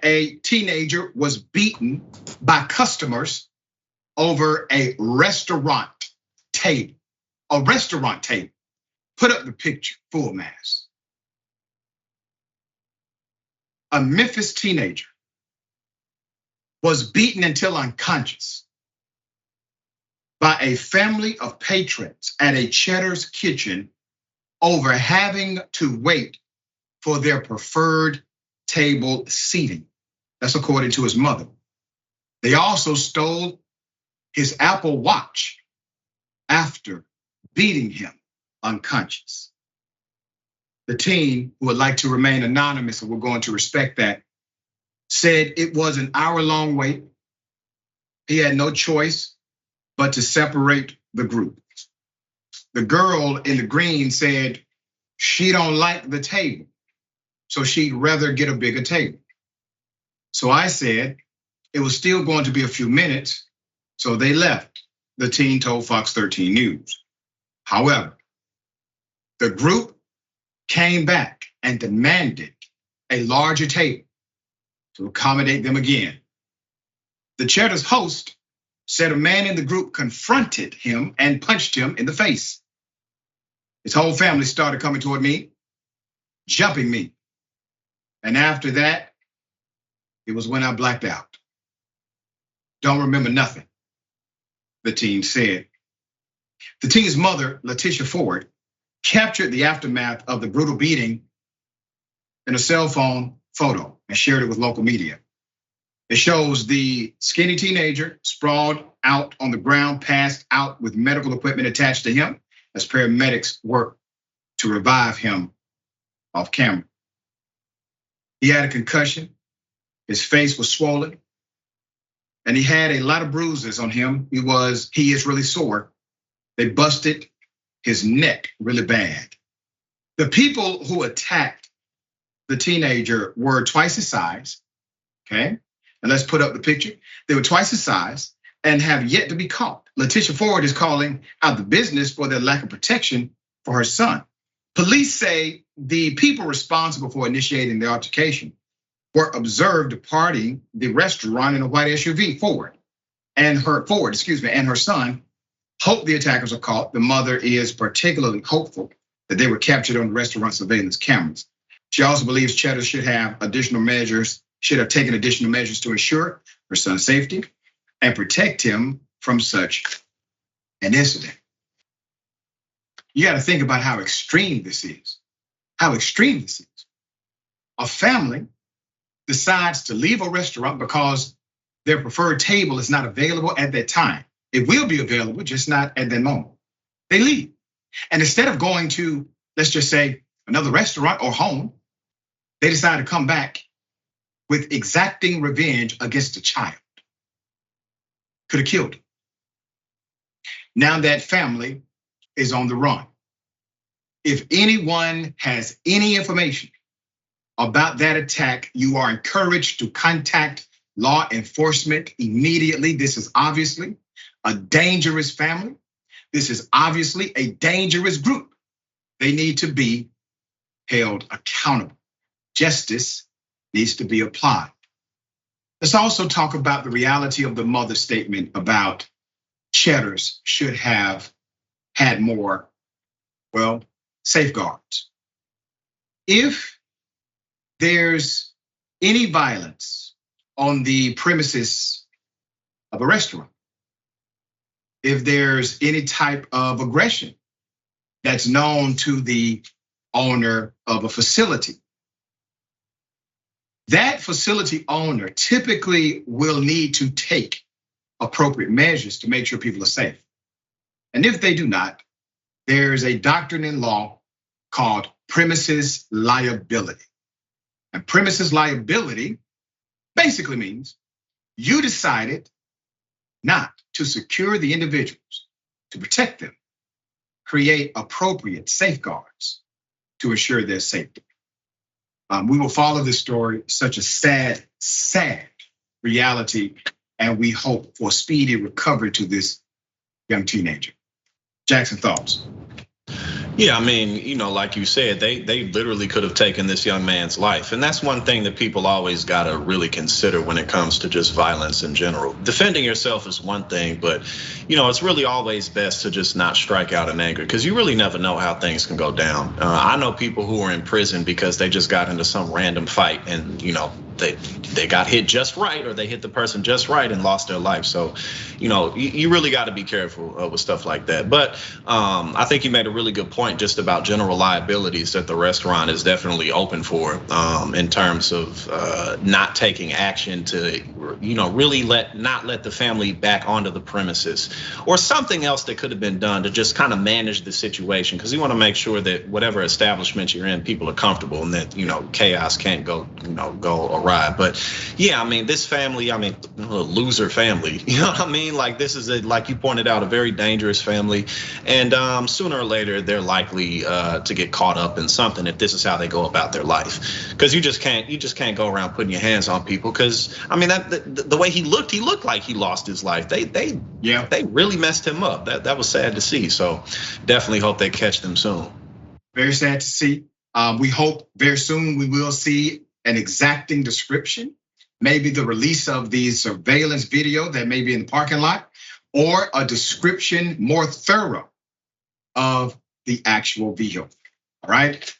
a teenager was beaten by customers over a restaurant table. A restaurant table. Put up the picture, full mass. A Memphis teenager was beaten until unconscious by a family of patrons at a Cheddar's kitchen over having to wait for their preferred table seating. That's according to his mother. They also stole his Apple Watch after beating him unconscious. The teen, who would like to remain anonymous, and we're going to respect that, said it was an hour-long wait. He had no choice but to separate the group. The girl in the green said she don't like the table, so she'd rather get a bigger table. So I said it was still going to be a few minutes, so they left, the teen told Fox 13 News. However, the group came back and demanded a larger table to accommodate them again. The Cheddar's host said a man in the group confronted him and punched him in the face. His whole family started coming toward me, jumping me. And after that, it was when I blacked out. Don't remember nothing, the teen said. The teen's mother, Letitia Ford, captured the aftermath of the brutal beating in a cell phone photo and shared it with local media. It shows the skinny teenager sprawled out on the ground, passed out with medical equipment attached to him as paramedics work to revive him off camera. He had a concussion, his face was swollen, and he had a lot of bruises on him. He is really sore. They busted his neck really bad. The people who attacked the teenager were twice his size, okay? And let's put up the picture. They were twice his size and have yet to be caught. Letitia Ford is calling out the business for their lack of protection for her son. Police say the people responsible for initiating the altercation were observed departing the restaurant in a white SUV. Ford and her son hope the attackers are caught. The mother is particularly hopeful that they were captured on the restaurant surveillance cameras. She also believes Cheddar should have taken additional measures to ensure her son's safety and protect him from such an incident. You got to think about how extreme this is. A family decides to leave a restaurant because their preferred table is not available at that time. It will be available, just not at that moment. They leave. And instead of going to, let's just say, another restaurant or home, they decide to come back with exacting revenge against a child. Could have killed him. Now that family is on the run. If anyone has any information about that attack, you are encouraged to contact law enforcement immediately. This is obviously a dangerous family. This is obviously a dangerous group. They need to be held accountable. Justice needs to be applied. Let's also talk about the reality of the mother's statement about Cheddar's should have had more, safeguards. If there's any violence on the premises of a restaurant, if there's any type of aggression that's known to the owner of a facility, that facility owner typically will need to take appropriate measures to make sure people are safe. And if they do not, there's a doctrine in law called premises liability. And premises liability basically means you decided not to secure the individuals, to protect them, create appropriate safeguards to ensure their safety. We will follow this story, such a sad, sad reality, and we hope for speedy recovery to this young teenager. Jackson, thoughts? Yeah, I mean, like you said, they literally could have taken this young man's life. And that's one thing that people always gotta really consider when it comes to just violence in general. Defending yourself is one thing, but it's really always best to just not strike out in anger, because you really never know how things can go down. I know people who are in prison because they just got into some random fight, and they got hit just right, or they hit the person just right and lost their life. So, you really got to be careful with stuff like that. But I think you made a really good point just about general liabilities that the restaurant is definitely open for, in terms of not taking action to, really not let the family back onto the premises, or something else that could have been done to just kind of manage the situation, because you want to make sure that whatever establishment you're in, people are comfortable, and that chaos can't go awry. But yeah, I mean, this family, loser family, you know what I mean? Like, this is like you pointed out, a very dangerous family, and sooner or later they're likely to get caught up in something if this is how they go about their life. Because you just can't go around putting your hands on people. Because I mean, the way he looked like he lost his life. They really messed him up. That was sad to see. So definitely hope they catch them soon. Very sad to see. We hope very soon we will see an exacting description, maybe the release of the surveillance video that may be in the parking lot, or a description more thorough of the actual vehicle. All right.